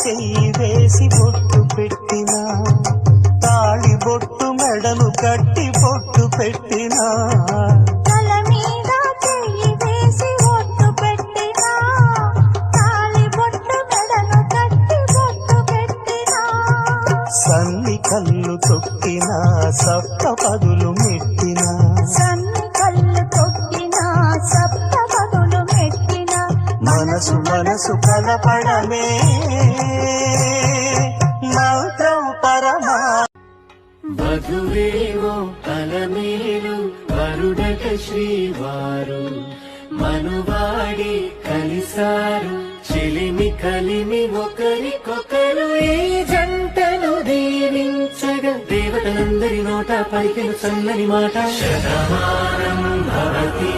చెయ్యి వేసి బొట్టు పెట్టినా, తాళి బొట్టు మెడను కట్టి బొట్టు పెట్టినా, తల మీద చెయ్యి వేసి బొట్టు పెట్టినా, తాళి బొట్టు మెడను కట్టి బొట్టు పెట్టినా, సన్ని కళ్ళు తొక్కినా సప్త పదులు మెట్టినా, సన్ని కళ్ళు తొక్కినా సప్త పదులు మెట్టినా, మనసు మనసు కలపడమే మంత్రం పరమా. వధువేవో అలమేలు వరుడట శ్రీవారు, మనువాడి కలిసారు చెలిమి కలిమి ఒకరికొకరు. ఈ జంటను దీవించగా దేవతలందరి నోట పలికిన చల్లని మాట శతమానం భవతి.